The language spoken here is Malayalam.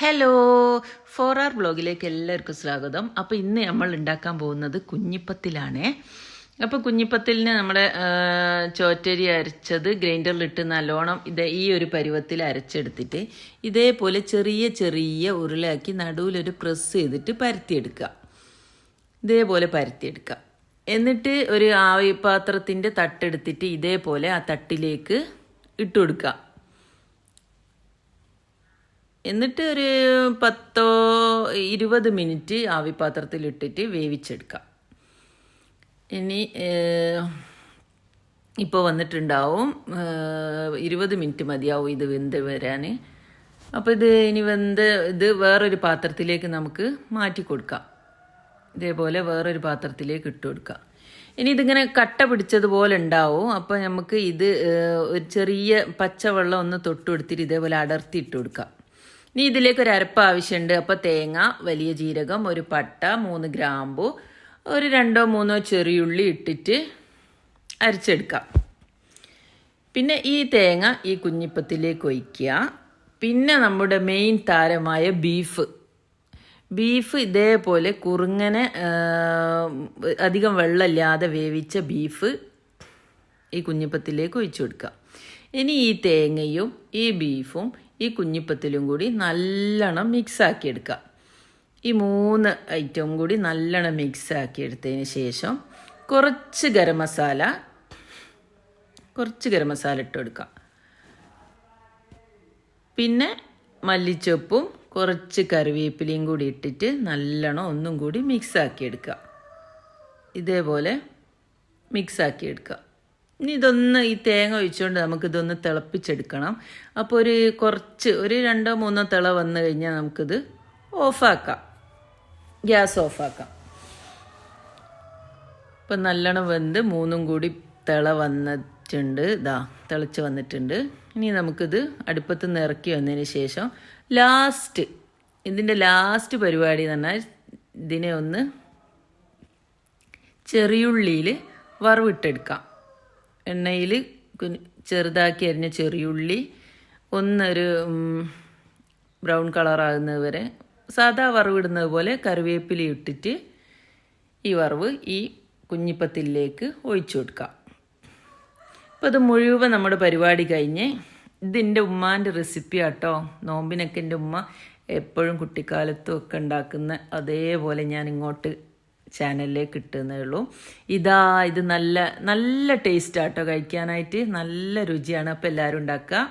ഹലോ, 4R ബ്ലോഗിലേക്ക് എല്ലാവർക്കും സ്വാഗതം. അപ്പോൾ ഇന്ന് നമ്മൾ ഉണ്ടാക്കാൻ പോകുന്നത് കുഞ്ഞിപ്പത്തിലാണേ. അപ്പോൾ കുഞ്ഞിപ്പത്തിലിന് നമ്മുടെ ചോറ്റരി അരച്ചത് ഗ്രൈൻഡറിലിട്ട് നല്ലോണം ഈ ഒരു പരുവത്തിൽ അരച്ചെടുത്തിട്ട് ഇതേപോലെ ചെറിയ ചെറിയ ഉരുളയാക്കി നടുവിലൊരു പ്രസ് ചെയ്തിട്ട് പരത്തിയെടുക്കുക. ഇതേപോലെ പരത്തിയെടുക്കുക. എന്നിട്ട് ഒരു ആവിപാത്രത്തിൻ്റെ തട്ടെടുത്തിട്ട് ഇതേപോലെ ആ തട്ടിലേക്ക് ഇട്ട് കൊടുക്കുക. എന്നിട്ട് ഒരു 10-20 മിനിറ്റ് ആവിപാത്രത്തിലിട്ടിട്ട് വേവിച്ചെടുക്കാം. ഇനി ഇപ്പോൾ വന്നിട്ടുണ്ടാവും 20 മിനിറ്റ് മതിയാവും ഇത് വെന്ത് വരാൻ. അപ്പോൾ ഇനി ഇത് വേറൊരു പാത്രത്തിലേക്ക് നമുക്ക് മാറ്റി കൊടുക്കാം. ഇതേപോലെ വേറൊരു പാത്രത്തിലേക്ക് ഇട്ട് കൊടുക്കാം. ഇനി ഇതിങ്ങനെ കട്ട പിടിച്ചതുപോലെ ഉണ്ടാവും. അപ്പോൾ നമുക്ക് ഇത് ഒരു ചെറിയ പച്ചവെള്ളം ഒന്ന് തൊട്ട് കൊടുത്തിട്ട് ഇതേപോലെ അടർത്തി ഇട്ട് കൊടുക്കാം. ഇനി ഇതിലേക്ക് ഒരു അരപ്പ് ആവശ്യമുണ്ട്. അപ്പോൾ തേങ്ങ, വലിയ ജീരകം, ഒരു പട്ട, 3 ഗ്രാമ്പു, ഒരു 2-3 ചെറിയുള്ളി ഇട്ടിട്ട് അരച്ചെടുക്കാം. പിന്നെ ഈ തേങ്ങ ഈ കുഞ്ഞിപ്പത്തിലേക്ക് ഒഴിക്കുക. പിന്നെ നമ്മുടെ മെയിൻ താരമായ ബീഫ് ഇതേപോലെ കുറുങ്ങനെ അധികം വെള്ളമില്ലാതെ വേവിച്ച ബീഫ് ഈ കുഞ്ഞിപ്പത്തിലേക്ക് ഒഴിച്ചു കൊടുക്കുക. ഇനി ഈ തേങ്ങയും ഈ ബീഫും ഈ കുഞ്ഞിപ്പത്തിലും കൂടി നല്ലോണം മിക്സാക്കി എടുക്കുക. ഈ 3 ഐറ്റവും കൂടി നല്ലോണം മിക്സാക്കി എടുത്തതിന് ശേഷം കുറച്ച് ഗരം മസാല ഇട്ട് കൊടുക്കുക. പിന്നെ മല്ലിച്ചപ്പും കുറച്ച് കറിവേപ്പിലയും കൂടി ഇട്ടിട്ട് നല്ലോണം ഒന്നും കൂടി മിക്സാക്കി എടുക്കുക. ഇതേപോലെ മിക്സാക്കി എടുക്കുക. ഇനി ഈ തേങ്ങ ഒഴിച്ചുകൊണ്ട് നമുക്കിതൊന്ന് തിളപ്പിച്ചെടുക്കണം. അപ്പോൾ ഒരു 2-3 തിള വന്നു കഴിഞ്ഞാൽ നമുക്കിത് ഓഫാക്കാം, ഗ്യാസ് ഓഫാക്കാം. ഇപ്പം നല്ലോണം വെന്ത് 3 കൂടി തിള വന്നിട്ടുണ്ട്, തിളച്ച് വന്നിട്ടുണ്ട്. ഇനി നമുക്കിത് അടുപ്പത്ത് നിന്ന് ഇറക്കി വന്നതിന് ശേഷം ഇതിൻ്റെ ലാസ്റ്റ് പരിപാടി എന്ന് പറഞ്ഞാൽ ഇതിനെ ഒന്ന് ചെറിയുള്ളിയിൽ വറവിട്ടെടുക്കാം. എണ്ണയിൽ ചെറുതാക്കി അരിഞ്ഞ ചെറിയുള്ളി ഒന്നൊരു ബ്രൗൺ കളറാകുന്നത് വരെ സാധാ വറവിടുന്നത് പോലെ കറിവേപ്പില ഇട്ടിട്ട് ഈ വറവ് ഈ കുഞ്ഞിപ്പത്തിലേക്ക് ഒഴിച്ചു കൊടുക്കാം. അപ്പോൾ ഇത് മുഴുവൻ നമ്മുടെ പരിപാടി കഴിഞ്ഞ് ഇതിൻ്റെ ഉമ്മാൻ്റെ റെസിപ്പി ആട്ടോ. നോമ്പിനൊക്കെ എൻ്റെ ഉമ്മ എപ്പോഴും കുട്ടിക്കാലത്തും ഒക്കെ ഉണ്ടാക്കുന്ന അതേപോലെ ഞാൻ ഇങ്ങോട്ട് ചാനലിലേക്ക് ഇട്ടുന്നേ ഉള്ളൂ. ഇത് നല്ല നല്ല ടേസ്റ്റ് ആട്ടോ, കഴിക്കാനായിട്ട് നല്ല രുചിയാണ്. അപ്പോൾ എല്ലാവരും ഉണ്ടാക്കുക.